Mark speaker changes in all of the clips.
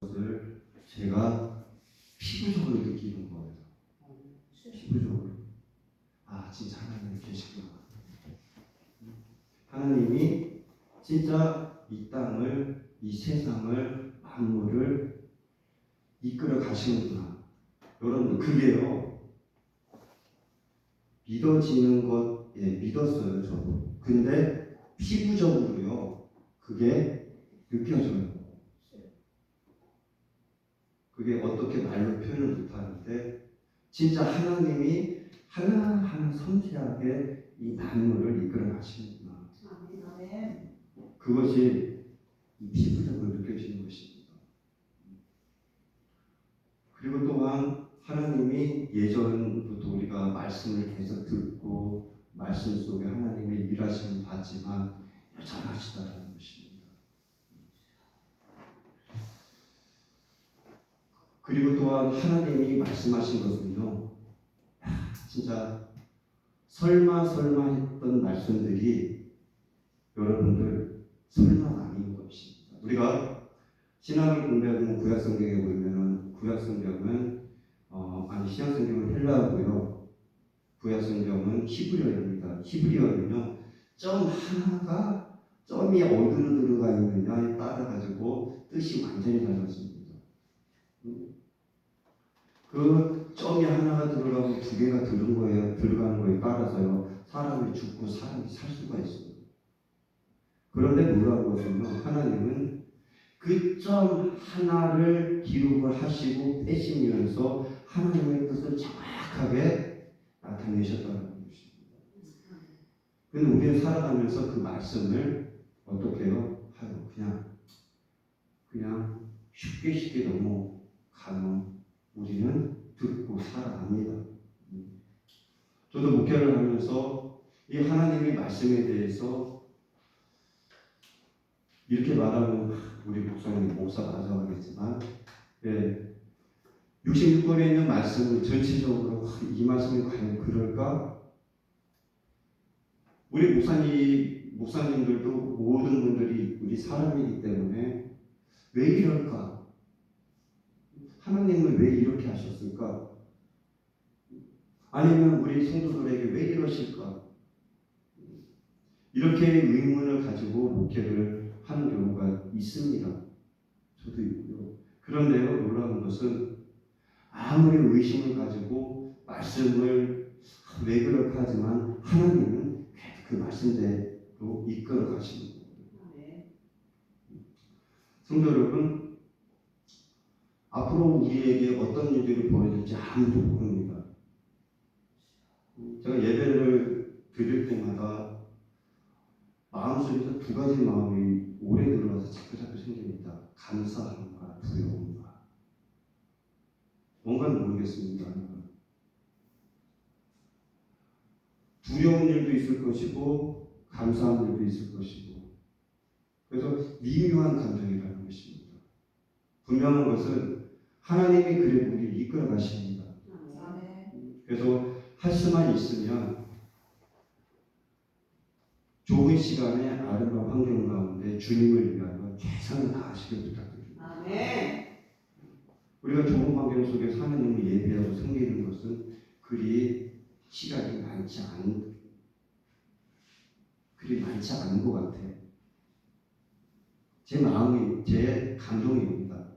Speaker 1: 것을 제가 피부적으로 느끼는 거예요. 피부적으로. 아, 진짜 하나님 계시구나. 하나님이 진짜 이 땅을, 이 세상을, 만물을 이끌어 가시는구나. 여러분, 그게요, 믿어지는 것, 믿었어요, 저도. 근데 피부적으로요, 그게 느껴져요. 그게 어떻게 말로 표현을 못하는데, 진짜 하나님이 하나하나 섬세하게 이 만물을 이끌어 가시는구나. 그것이 피부적으로 느껴지는 것입니다. 그리고 또한 하나님이 예전부터 우리가 말씀을 계속 듣고 말씀 속에 하나님의 일하심을 봤지만 여전하시다라는 것입니다. 그리고 또한 하나님이 말씀하신 것은요, 진짜 설마 했던 말씀들이 여러분들 설마가 아닌 것입니다. 우리가 신학을 공부하면 구약성경에 보면은 구약성경은 신약성경은 헬라어고요. 구약성경은 히브리어입니다. 히브리어는요, 점 하나가 점이 어디로 들어가 있느냐에 따라 가지고 뜻이 완전히 달라집니다. 그 점이 하나가 들어가고 두 개가 들어가는 거에 따라서요, 사람이 죽고 사람이 살 수가 있어요. 그런데 놀라운 것은요, 하나님은 그 점 하나를 기록을 하시고 빼시면서 하나님의 뜻을 정확하게 나타내셨다는 것입니다. 그런데 우리는 살아가면서 그 말씀을 어떻게 해요? 그냥 쉽게 넘어가는 우리는 듣고 살아갑니다. 저도 목회를 하면서 이 하나님의 말씀에 대해서 이렇게 말하면 우리 목사님 목사 맞아 하겠지만 66권에 있는 말씀을 전체적으로 이 말씀이 과연 그럴까? 우리 목사님들도 모든 분들이 우리 사람이기 때문에 왜 이럴까? 하나님은 왜 이렇게 하셨을까? 아니면 우리 성도들에게 왜 이러실까? 이렇게 의문을 가지고 목회를 하는 경우가 있습니다. 저도 있고요. 그런데요, 놀라운 것은 아무리 의심을 가지고 말씀을 왜 그럴까 하지만 하나님은 그 말씀대로 이끌어 가시는 거예요. 성도 여러분, 앞으로 우리에게 어떤 일들이 벌어질지 아무도 모릅니다. 제가 예배를 드릴 때마다 마음속에서 두 가지 마음이 오래 들어와서 자꾸 생깁니다. 감사함과 두려움과. 뭔가는 모르겠습니다. 두려운 일도 있을 것이고 감사한 일도 있을 것이고, 그래서 미묘한 감정이라는 것입니다. 분명한 것은 하나님이 그래도 우리를 이끌어 가십니다. 그래서 할 수만 있으면 좋은 시간에 아름다운 환경 가운데 주님을 위하여 최선을 다하시길 부탁드립니다. 아멘. 우리가 좋은 환경 속에서 하나님을 예배하고 섬기는 것은 그리 시간이 많지 않은 것 같아요. 제 마음이, 제 감동입니다.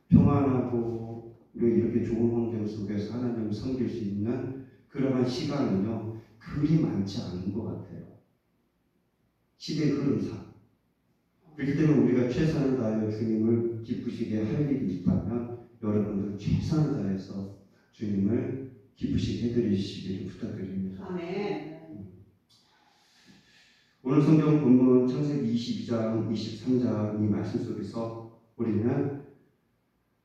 Speaker 1: 평안하고 이렇게 좋은 환경 속에서 하나님을 섬길 수 있는 그러한 시간은요, 그리 많지 않은 것 같아요. 시대의 흐름상. 그렇기 때문에 우리가 최선을 다하여 주님을 기쁘시게 할 일이 있다면 여러분들 최선을 다해서 주님을 기쁘시게 해드리시기를 부탁드립니다. 아멘. 오늘 성경 본문 창세기 22장, 23장 이 말씀 속에서 우리는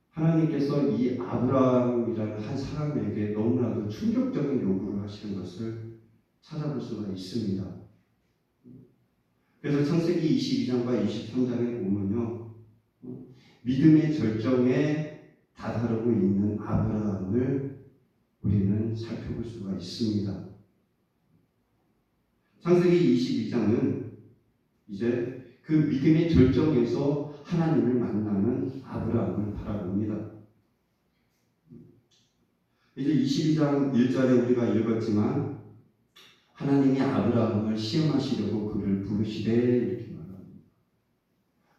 Speaker 1: 하나님께서 이 아브라함이라는 한 사람에게 너무나도 충격적인 요구를 하시는 것을 찾아볼 수가 있습니다. 그래서 창세기 22장과 23장에 보면요, 믿음의 절정에 다다르고 있는 아브라함을 우리는 살펴볼 수가 있습니다. 창세기 22장은 이제 그 믿음의 절정에서 하나님을 만나는 아브라함을 바라봅니다. 이제 22장 1절에 우리가 읽었지만 하나님이 아브라함을 시험하시려고 그를 부르시되 이렇게 말합니다.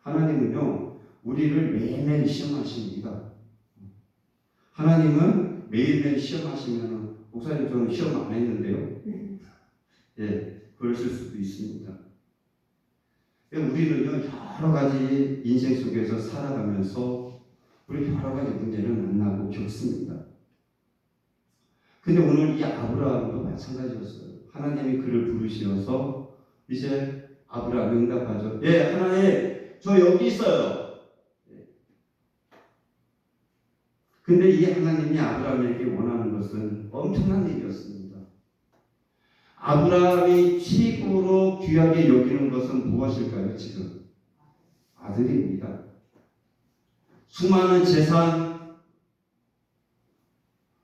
Speaker 1: 하나님은요 우리를 매일매일 시험하십니다. 하나님은 매일매일 시험하시면 목사님 저는 시험 안 했는데요. 예, 그러실 수도 있습니다. 우리는요 여러 가지 인생 속에서 살아가면서 우리 여러 가지 문제를 만나고 겪습니다. 근데 오늘 이 아브라함도 마찬가지였어요. 하나님이 그를 부르시어서 이제 아브라함이 응답하죠. 예, 하나님 저 여기 있어요. 근데 이 하나님이 아브라함에게 원하는 것은 엄청난 일이었습니다. 아브라함이 최고로 귀하게 여기는 것은 무엇일까요? 지금 아들입니다. 수많은 재산,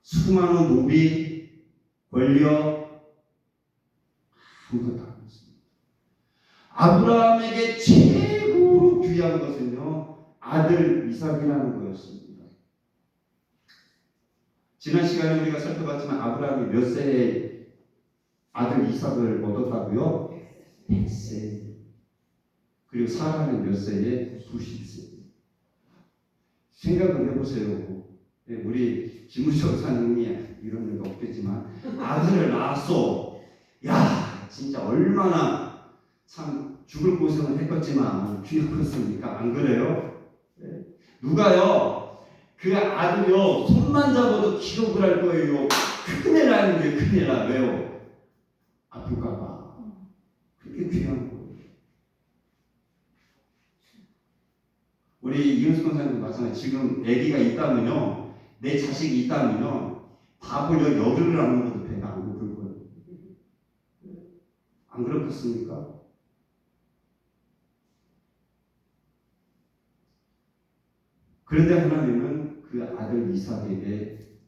Speaker 1: 수많은 노비, 권력 아무것도 안 했습니다. 아브라함에게 최고로 귀한 것은요 아들 이삭이라는 거였습니다. 지난 시간에 우리가 살펴봤지만 아브라함이 몇 세에 아들 이삭을 얻었다고요? 100세. 그리고 사라는 몇 세에 90세. 생각을 해보세요. 우리 김우정 사님이 이런 일도 없겠지만 아들을 낳았어. 야 진짜 얼마나 참 죽을 고생을 했겠지만 귀했겠습니까? 안 그래요? 네. 누가요? 그 아들이요 손만 잡아도 기록을 할 거예요. 큰일 나는데 큰일 나. 왜요? 아플까봐. 그렇게 귀한 거예요. 우리 이은수 권사님도 마찬가지. 지금 아기가 있다면요, 내 자식이 있다면요, 밥을 열흘을 안 먹어도 배가 안 고플 거예요. 안 그렇겠습니까? 그런데 하나님은 그 아들 이삭에게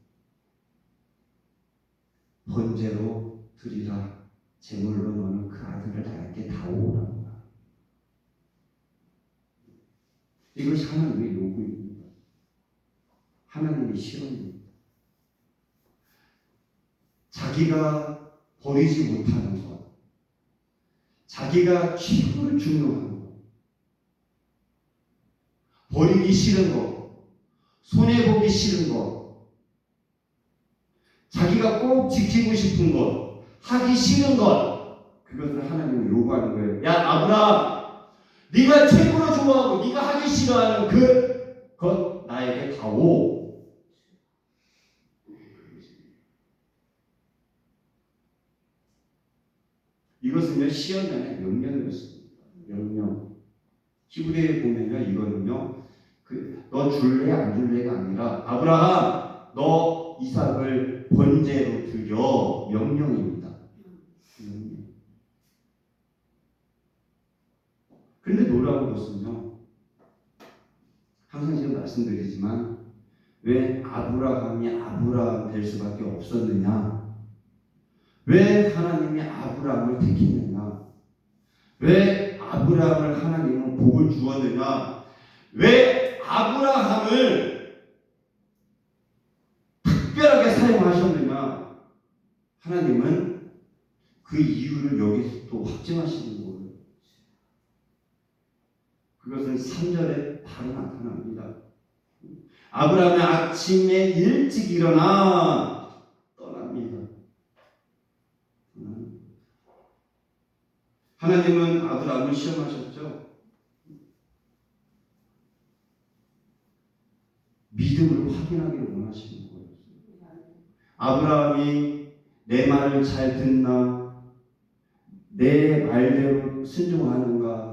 Speaker 1: 번제로 드리라. 제물로 너는 그 아들을 나에게 다오라. 이것이 하나님의 요구입니다. 하나님의 시험입니다. 자기가 버리지 못하는 것, 자기가 최고로 중요한 것, 버리기 싫은 것, 손해보기 싫은 것, 자기가 꼭 지키고 싶은 것, 하기 싫은 것, 그것을 하나님이 요구하는 거예요. 야 아브라함, 네가 최고로 좋아하고 네가 하기 싫어하는 그것 나에게 다오. 이것은요 시험장의 명령이었습니다. 명령. 히브리에 보면요 이거는요 너 줄래 안 줄래가 아니라 아브라함 너 이삭을 번제로 드려 명령입니다. 명령. 그런데 놀라운 것은요 항상 제가 말씀드리지만 왜 아브라함이 아브라함 될 수밖에 없었느냐? 왜 하나님이 아브라함을 택했느냐? 왜 아브라함을 하나님은 복을 주었느냐? 왜 아브라함을 특별하게 사용하셨느냐? 하나님은 그 이유를 여기서 또 확증하시는 거예요. 그것은 3절에 바로 나타납니다. 아브라함이 아침에 일찍 일어나 떠납니다. 하나님은 아브라함을 시험하셨죠. 믿음을 확인하기를 원하시는 거예요. 아브라함이 내 말을 잘 듣나? 내 말대로 순종하는가?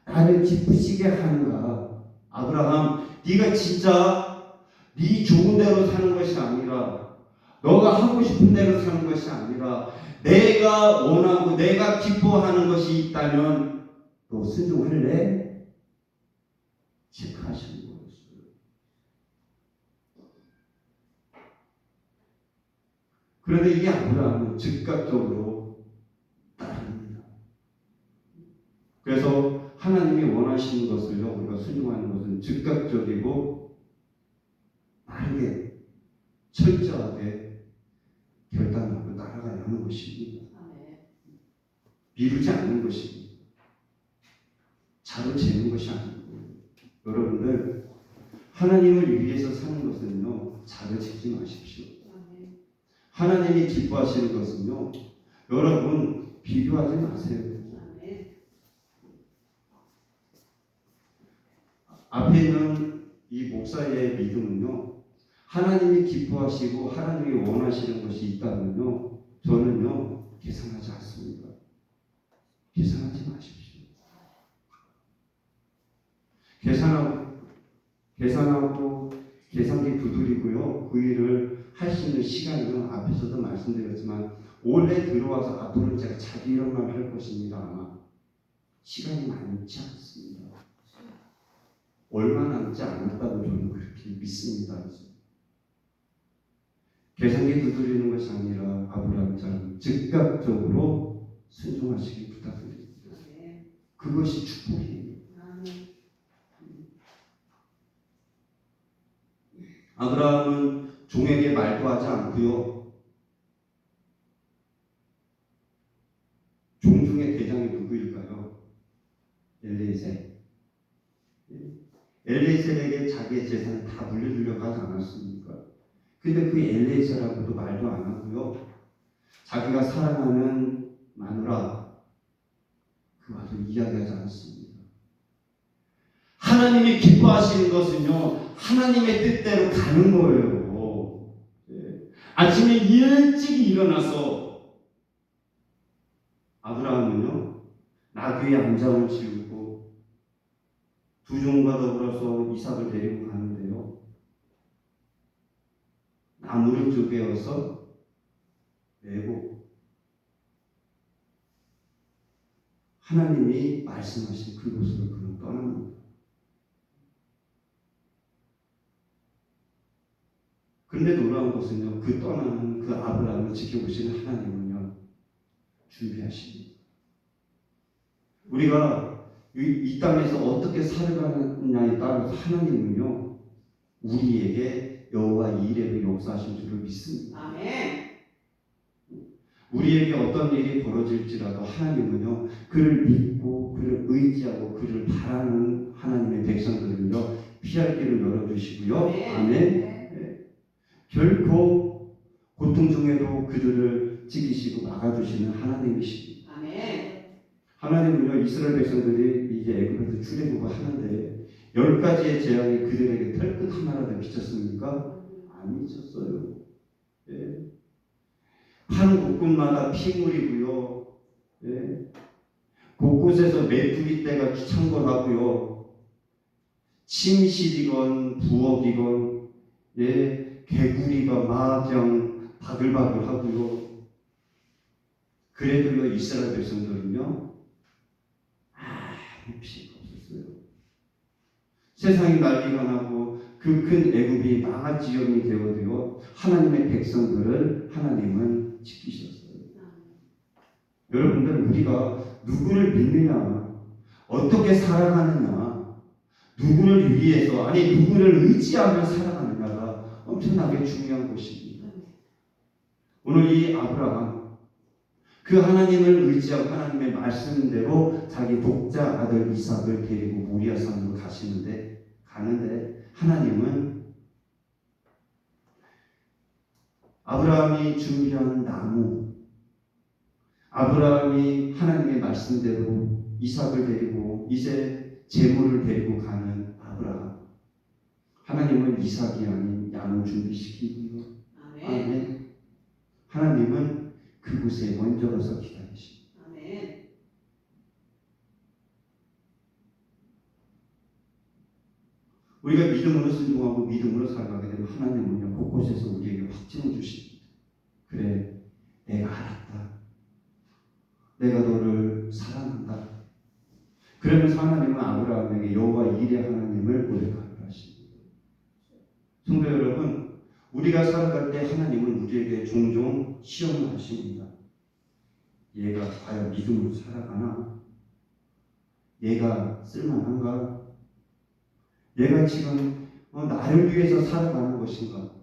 Speaker 1: 나를 기쁘시게 하는가? 아브라함, 네가 진짜 네 좋은 대로 사는 것이 아니라 너가 하고 싶은 대로 사는 것이 아니라 내가 원하고 내가 기뻐하는 것이 있다면 너 순종할래? 체크하시는 거였어요. 그런데 이 아브라함은 즉각적으로 따릅니다. 그래서 하나님이 원하시는 원하시는 것을요 우리가 순종하는 것은 즉각적이고 빠르게 철저하게 결단하고 따라가야 하는 것입니다. 미루지 않는 것입니다. 자로 재는 것이 아니고 여러분들 하나님을 위해서 사는 것은요 자로 재지 마십시오. 하나님이 기뻐하시는 것은요 여러분 비교하지 마세요. 앞에 있는 이 목사의 믿음은요 하나님이 기뻐하시고 하나님이 원하시는 것이 있다면요 저는요 계산하지 않습니다. 계산하지 마십시오. 계산하고 계산기 두드리고요 그 일을 할 수 있는 시간은 앞에서도 말씀드렸지만 올해 들어와서 앞으로 제가 자기 일만 할 것입니다. 아마 시간이 많지 않습니다. 얼마 남지 않았다고 저는 그렇게 믿습니다. 계산기 두드리는 것이 아니라 아브라함처럼 즉각적으로 순종하시기 부탁드립니다. 그것이 축복이에요. 아브라함은 종에게 말도 하지 않고요. 종 중에 대장이 누구일까요? 엘리에셀. 엘리에셀에게 자기의 재산을 다 물려주려고 하지 않았습니까? 근데 그 엘리에셀하고도 말도 안 하고요. 자기가 사랑하는 마누라 그와도 이야기하지 않았습니다. 하나님이 기뻐하시는 것은요 하나님의 뜻대로 가는 거예요. 아침에 일찍 일어나서 아브라함은요 나귀의 암장을 지우고 두 종과 더불어서 이삭을 데리고 가는데요 나무를 쪼개어서 메고 하나님이 말씀하신 그곳으로 그는 떠납니다. 그런데 놀라운 것은요 그 떠나는 그 아브라함을 지켜보시는 하나님은요 준비하십니다. 우리가 이 땅에서 어떻게 살아가느냐에 따라서 하나님은요 우리에게 여호와 이레로 역사하신 줄을 믿습니다.
Speaker 2: 아멘.
Speaker 1: 우리에게 어떤 일이 벌어질지라도 하나님은요 그를 믿고 그를 의지하고 그를 바라는 하나님의 백성들을요 피할 길을 열어주시고요. 아멘. 결코 고통 중에도 그들을 지키시고 막아주시는 하나님이십니다.
Speaker 2: 아멘.
Speaker 1: 하나님은요 이스라엘 백성들이 이제 애굽에서 출애굽을 하는데 10가지의 재앙이 그들에게 털끝 하나라도 미쳤습니까? 안 미쳤어요. 예. 한 곳곳마다 피물이고요. 예. 곳곳에서 메뚜기 떼가 창궐하고요. 침실이건 부엌이건 예. 개구리가 막 그냥 바글바글 하고요. 그래도요 이스라엘 백성들은요 아무 피해가 없었어요. 세상이 난리가 나고 그 큰 애굽이 망아지형이 되어도요 하나님의 백성들을 하나님은 지키셨어요. 여러분들 우리가 누구를 믿느냐 어떻게 살아가느냐 누구를 위해서 아니 누구를 의지하며 살아가느냐가 엄청나게 중요한 것입니다. 오늘 이 아브라함 그 하나님을 의지하고 하나님의 말씀대로 자기 독자 아들 이삭을 데리고 모리아 산으로 가는데 하나님은 아브라함이 준비한 나무 아브라함이 하나님의 말씀대로 이삭을 데리고 이제 제물을 데리고 가는 아브라함 하나님은 이삭이 아닌 양을 준비시키고요. 아멘. 하나님은 그곳에 먼저 가서 기다리십니다.
Speaker 2: 아멘.
Speaker 1: 우리가 믿음으로 순종하고 믿음으로 살아가게 되면 하나님은요 곳곳에서 우리에게 확증을 주십니다. 그래 내가 알았다. 내가 너를 사랑한다. 그러면서 하나님은 아브라함에게 여호와 이레 하나님을 고백하게 하십니다. 성도 여러분 우리가 살아갈 때 하나님은 우리에게 종종 시험을 하십니다. 얘가 과연 믿음으로 살아가나? 얘가 쓸만한가? 얘가 지금 나를 위해서 살아가는 것인가?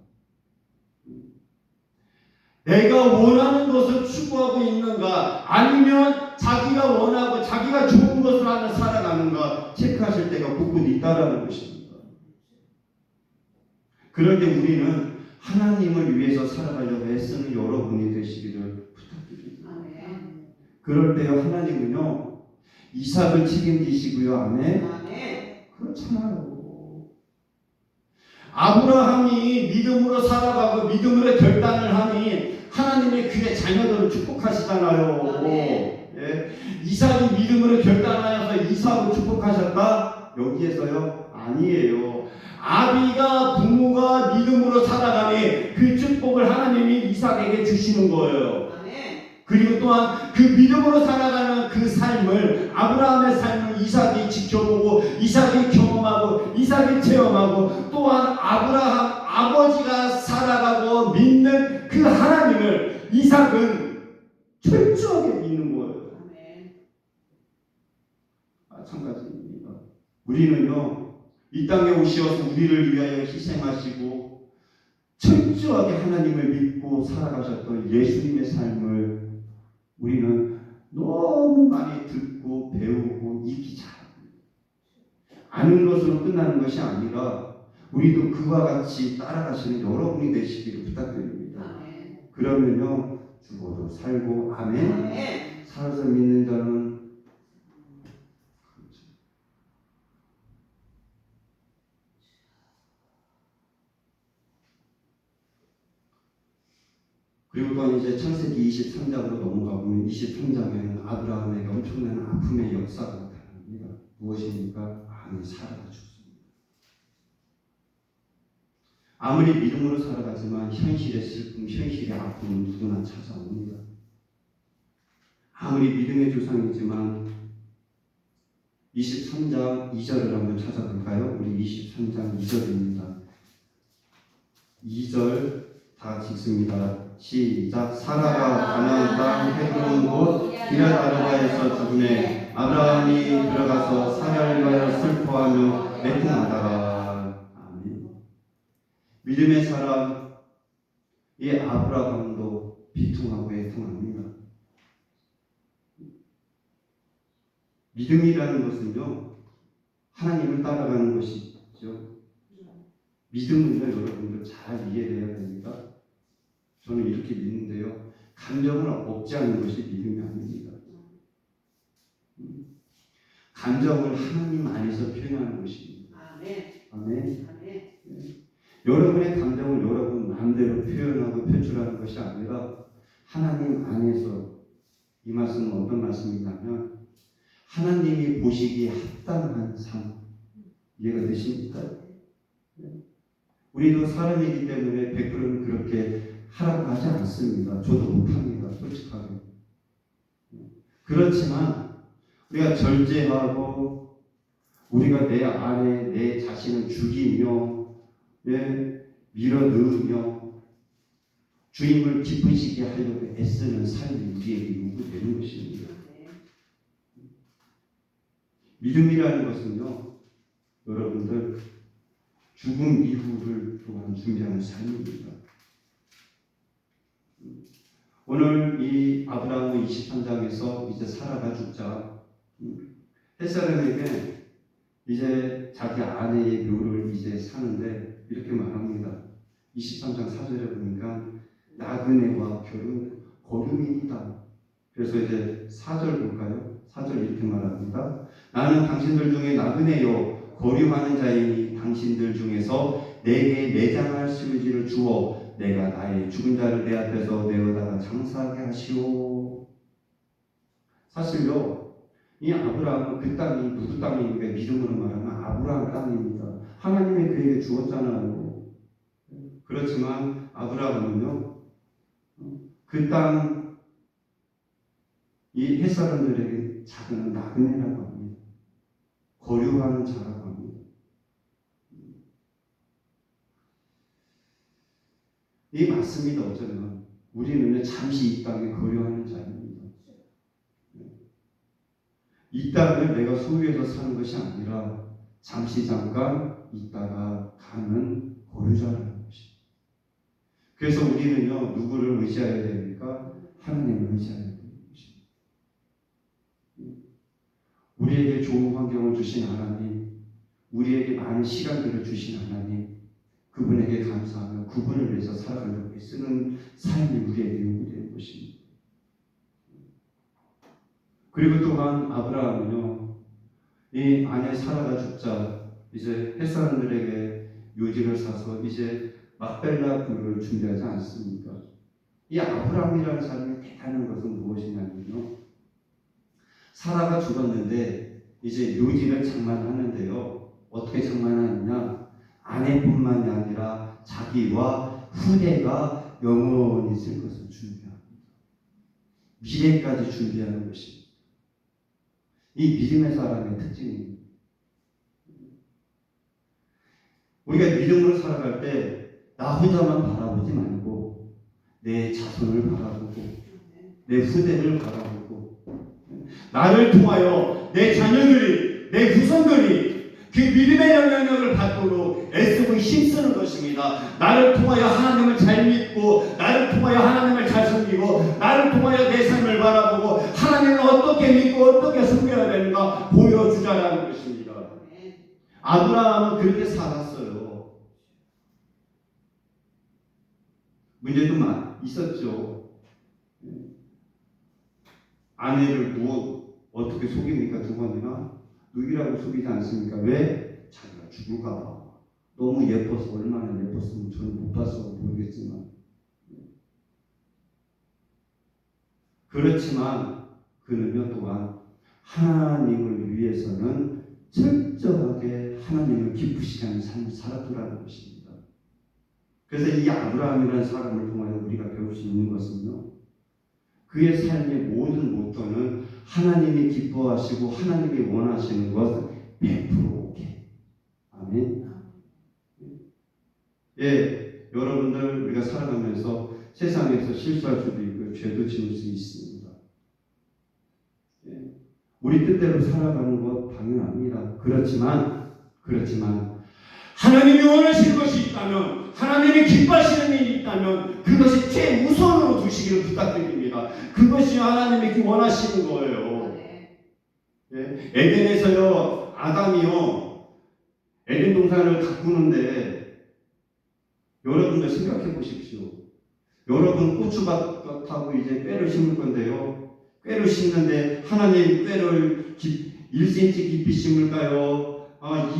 Speaker 1: 내가 원하는 것을 추구하고 있는가? 아니면 자기가 원하고 자기가 좋은 것을 하며 살아가는가? 체크하실 때가 곳곳 있다라는 것입니다. 그런데 우리는 하나님을 위해서 살아가려고 애쓰는 여러분이 되시기를 부탁드립니다. 아멘. 그럴 때요 하나님은요 이삭을 책임지시고요. 아멘. 아멘. 그렇잖아요. 아브라함이 믿음으로 살아가고 믿음으로 결단을 하니 하나님의 그의 자녀들을 축복하시잖아요. 예. 이삭이 믿음으로 결단하여서 이삭을 축복하셨다? 여기에서요? 아니에요. 아비가 부모가 믿음으로 살아가니 그 축복을 하나님이 이삭에게 주시는 거예요. 그리고 또한 그 믿음으로 살아가는 그 삶을 아브라함의 삶을 이삭이 지켜보고 이삭이 경험하고 이삭이 체험하고 또한 아브라함 아버지가 살아가고 믿는 그 하나님을 이삭은 철저하게 믿는 거예요. 마찬가지입니다. 우리는요 이 땅에 오셔서 우리를 위하여 희생하시고 철저하게 하나님을 믿고 살아가셨던 예수님의 삶을 우리는 너무 많이 듣고 배우고 익히 잘합니다. 아는 것으로 끝나는 것이 아니라 우리도 그와 같이 따라가시는 여러분이 되시기를 부탁드립니다. 아멘. 그러면요 죽어도 살고 아멘. 아멘. 살아서 믿는 자는 그리고 또 이제 창세기 23장으로 넘어가 보면 23장에는 아브라함에게 엄청난 아픔의 역사가 나타납니다. 무엇입니까? 아내 사라가 죽습니다. 아무리 믿음으로 살아가지만 현실의 슬픔, 현실의 아픔은 누구나 찾아옵니다. 아무리 믿음의 조상이지만 23장 2절을 한번 찾아볼까요? 우리 23장 2절입니다. 2절 다 읽습니다. 시작. 사라가 가나안 땅 헤브론 곧 기럇 아르바에서 죽음에 아브라함이 들어가서 사라를 위하여 슬퍼하며 애통하다가 아멘. 믿음의 사람 이 아브라함도 비통하고 애통합니다. 믿음이라는 것은요 하나님을 따라가는 것이죠. 믿음은요 여러분들 잘 이해돼야 됩니다. 저는 이렇게 믿는데요. 감정을 얻지 않는 것이 믿음이 아닙니다. 감정을 하나님 안에서 표현하는 것입니다. 아멘. 아멘. 아멘. 네. 여러분의 감정을 여러분 마음대로 표현하고 표출하는 것이 아니라 하나님 안에서 이 말씀은 어떤 말씀이냐면 하나님이 보시기에 합당한 삶. 이해가 되십니까? 네. 우리도 사람이기 때문에 100%는 그렇게 하라고 하지 않습니다. 저도 못합니다. 솔직하게. 그렇지만 우리가 절제하고 우리가 내 안에 내 자신을 죽이며 밀어넣으며 주님을 기쁘시게 하려고 애쓰는 삶이 우리에게 요구되는 것입니다. 믿음이라는 것은요. 여러분들 죽음 이후를 또한 준비하는 삶입니다. 오늘 이 아브라함은 23장에서 이제 사라가 죽자 햇사람에게 이제 자기 아내의 묘를 이제 사는데 이렇게 말합니다. 23장 4절에 보니까 나그네와 결은 거류이다. 그래서 이제 4절 볼까요? 4절 이렇게 말합니다. 나는 당신들 중에 나그네요 거류하는 자이니 당신들 중에서 내게 매장할 시루지를 주어 내가 나의 죽은 자를 내 앞에서 내어다가 장사하게 하시오. 사실요 이 아브라함은 그 땅이 누구 땅입니까? 믿음으로 말하면 아브라함 땅입니다. 하나님이 그에게 주었잖아요. 그렇지만 아브라함은요 그 땅 이 햇사람들에게 작은 나그네라고 합니다. 거류하는 자라고 합니다. 이 맞습니다. 어쩌면 우리는 잠시 이 땅에 거류하는 자입니다. 이 땅을 내가 소유해서 사는 것이 아니라 잠시 잠깐 있다가 가는 거류자라는 것입니다. 그래서 우리는요, 누구를 의지해야 됩니까? 하나님을 의지해야 되는 것입니다. 우리에게 좋은 환경을 주신 하나님, 우리에게 많은 시간들을 주신 하나님, 그분에게 감사하며 그분을 위해서 살아가려고 쓰는 삶이 우리에게 요구되는 것입니다. 그리고 또한 아브라함은요, 이 아내 사라가 죽자 이제 햇사람들에게 묘지를 사서 이제 막벨라 굴을 준비하지 않습니까? 이 아브라함이라는 사람이 대단한 것은 무엇이냐면요, 사라가 죽었는데 이제 묘지를 장만하는데요, 어떻게 장만하느냐? 아내뿐만이 아니라 자기와 후대가 영원히 있을 것을 준비합니다. 미래까지 준비하는 것입니다. 이 믿음의 사람의 특징입니다. 우리가 믿음으로 살아갈 때 나 혼자만 바라보지 말고 내 자손을 바라보고 내 후대를 바라보고 나를 통하여 내 자녀들이, 내 후손들이 그 믿음의 영향력을 받도록 애쓰고 힘쓰는 것입니다. 나를 통하여 하나님을 잘 믿고, 나를 통하여 하나님을 잘 섬기고, 나를 통하여 내 삶을 바라보고 하나님을 어떻게 믿고 어떻게 섬겨야 되는가 보여주자라는 것입니다. 아브라함은 그렇게 살았어요. 문제도 있었죠. 아내를 어떻게 속입니까? 두 번이나 누구라고 속이지 않습니까? 왜? 자기가 죽을까 봐. 너무 예뻐서, 얼마나 예뻤으면 저는 못 봐서 모르겠지만, 그렇지만 그는요 또한 하나님을 위해서는 철저하게 하나님을 기쁘시게 하는 삶을 살았더라는 것입니다. 그래서 이 아브라함이라는 사람을 통하여 우리가 배울 수 있는 것은요, 그의 삶의 모든 모토는 하나님이 기뻐하시고 하나님이 원하시는 것 100% 오케이. 아멘. 예, 여러분들 우리가 살아가면서 세상에서 실수할 수도 있고 죄도 지을 수 있습니다. 예, 우리 뜻대로 살아가는 것 당연합니다. 그렇지만 하나님이 원하시는 것이 있다면, 하나님이 기뻐하시는 일이 있다면 그것이 최우선으로 두시기를 부탁드립니다. 그것이 하나님이 원하시는 거예요. 예? 에덴에서요, 아담이요, 에덴 동산을 가꾸는데 여러분들 생각해 보십시오. 여러분 고추밭하고 이제 꾀를 심을 건데요, 꾀를 심는데 하나님 꾀를 1cm 깊이 심을까요?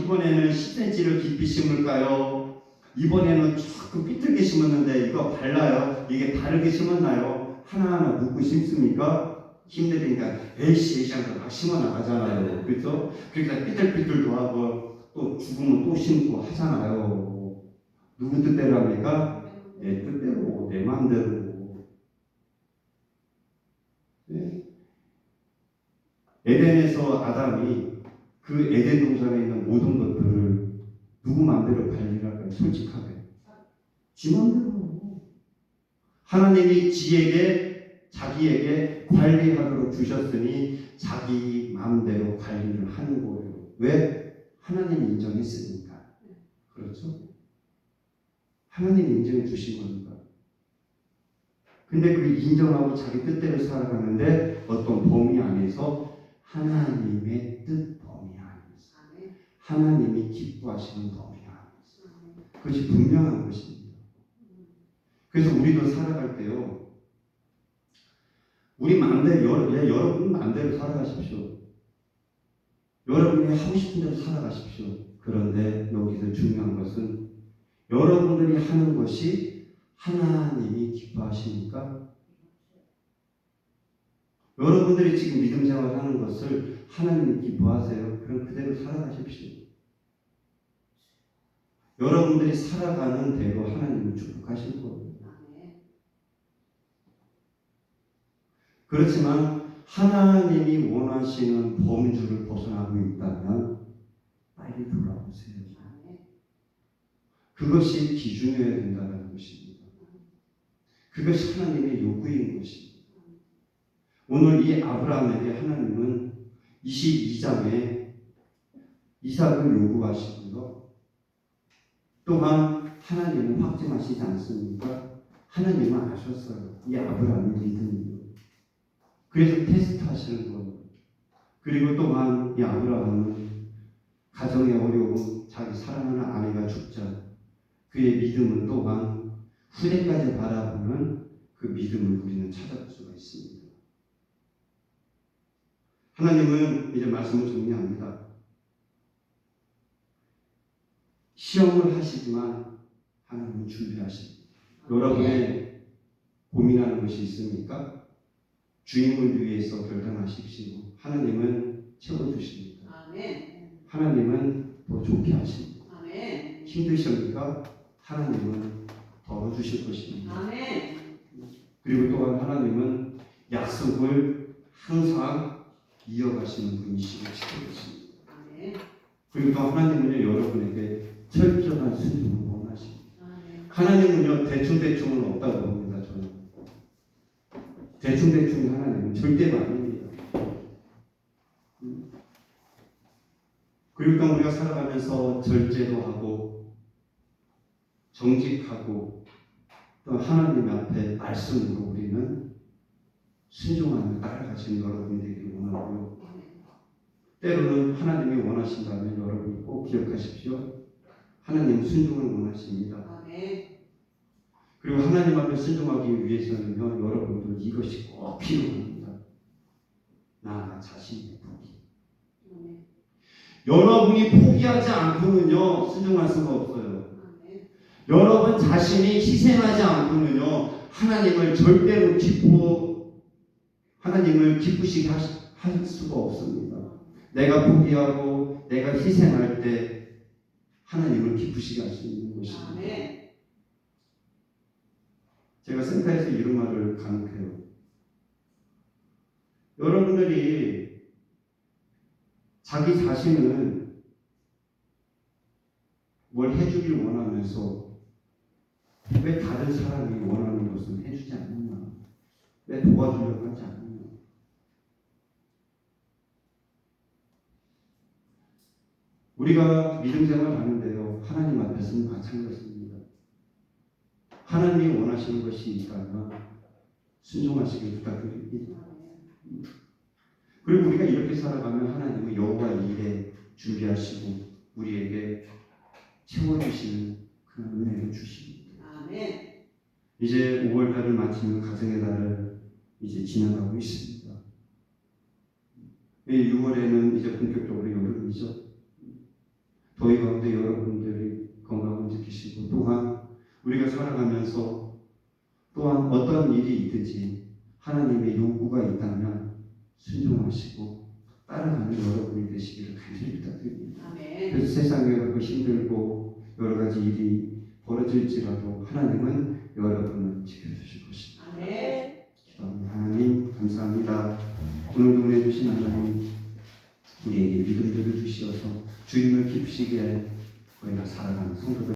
Speaker 1: 이번에는 10cm를 깊이 심을까요? 이번에는 조금 삐뚤게 심었는데 이거 발라요? 이게 바르게 심었나요? 하나하나 묻고 심습니까? 힘내니까 에이씨 하면서 막 심어 나가잖아요. 그렇죠? 그러니까 삐뚤삐뚤도 하고 또 죽으면 또 심고 하잖아요. 누구 뜻대로 합니까? 내 뜻대로, 내 마음대로. 네. 에덴에서 아담이 그 에덴 동산에 있는 모든 것들을 누구 마음대로 관리를 할까요? 솔직하게. 지 마음대로. 하나님이 자기에게 관리하도록 주셨으니 자기 마음대로 관리를 하는 거예요. 왜? 하나님이 인정했으니까. 그렇죠? 하나님이 인정해 주신 거니까. 근데 그 인정하고 자기 뜻대로 살아가는데 어떤 범위 안에서 하나님의 뜻 범위 안에서, 하나님이 기뻐하시는 범위 안에서, 그것이 분명한 것입니다. 그래서 우리도 살아갈 때요, 우리 마음대로, 여러분 마음대로 살아가십시오. 여러분이 하고 싶은 대로 살아가십시오. 그런데 여기서 중요한 것은 여러분들이 하는 것이 하나님이 기뻐하시니까, 여러분들이 지금 믿음 생활하는 것을 하나님이 기뻐하세요. 그럼 그대로 살아가십시오. 여러분들이 살아가는 대로 하나님을 축복하실 거예요. 그렇지만 하나님이 원하시는 범주를 벗어나고 있다면 빨리 돌아오세요. 그것이 기준이어야 된다는 것입니다. 그것이 하나님의 요구인 것입니다. 오늘 이 아브라함에게 하나님은 22장에 이삭을 요구하시고요. 또한 하나님은 확증하시지 않습니까? 하나님은 아셨어요. 이 아브라함의 믿음이요. 그래서 테스트하시는 거예요. 그리고 또한 이 아브라함은 가정의 어려움, 자기 사랑하는 아내가 죽자 그의 믿음은 또한 후대까지 바라보는 그 믿음을 우리는 찾아볼 수가 있습니다. 하나님은 이제 말씀을 정리합니다. 시험을 하시지만 하나님은 준비하십니다. 여러분의 고민하는 것이 있습니까? 주님을 위해서 결단하십시오. 하나님은 채워주십니다. 하나님은 더 좋게 하십니다. 힘드십니까? 하나님은 덜어주실 것입니다. 그리고 또한 하나님은 약속을 항상 이어가시는 분이시고 지켜주십니다. 그리고 또 하나님은요, 여러분에게 철저한 순종을 원하십니다. 하나님은요, 대충대충은 없다고 봅니다. 저는 대충대충 하나님은 절대로 아닙니다. 그리고 또 우리가 살아가면서 절제도 하고 정직하고 또 하나님 앞에 말씀으로 우리는 순종하며 따라가시는 여러분이 되기를 원하고요. 때로는 하나님이 원하신다면 여러분이 꼭 기억하십시오. 하나님은 순종을 원하십니다. 그리고 하나님 앞에 순종하기 위해서는요, 여러분도 이것이 꼭 필요합니다. 나 자신의 포기. 여러분이 포기하지 않고는요, 순종할 수가 없어요. 여러분 자신이 희생하지 않고는요, 하나님을 기쁘시게 할 수가 없습니다. 내가 포기하고 내가 희생할 때 하나님을 기쁘시게 할 수 있는 것입니다. 제가 센터에서 이런 말을 강조해요. 여러분들이 자기 자신은 뭘 해주길 원하면서 왜 다른 사람이 원하는 것은 해주지 않느냐? 왜 도와주려고 하지 않느냐? 우리가 믿음 생활을 하는데요, 하나님 앞에서는 마찬가지입니다. 하나님이 원하시는 것이 있다면 순종하시길 부탁드립니다. 그리고 우리가 이렇게 살아가면 하나님은 여호와 일에 준비하시고 우리에게 채워주시는 그런 은혜를 주십니다. 이제 5월달을 마치면 가정의 달을 이제 지나가고 있습니다. 6월에는 이제 본격적으로 여름이죠. 더위 가운데 여러분들이 건강을 지키시고 또한 우리가 살아가면서 또한 어떤 일이 있든지 하나님의 요구가 있다면 순종하시고 따라가는 여러분이 되시기를 간절히 부탁드립니다. 그래서 세상에 그렇고 힘들고 여러 가지 일이 벌어질지라도 하나님은 여러분을 지켜주실 것입니다. 기도합니다. 하나님 감사합니다. 오늘도 은혜 주신 하나님 우리에게 믿음들을 주시어서 주님을 기쁘시게 저희가 살아가는 성도들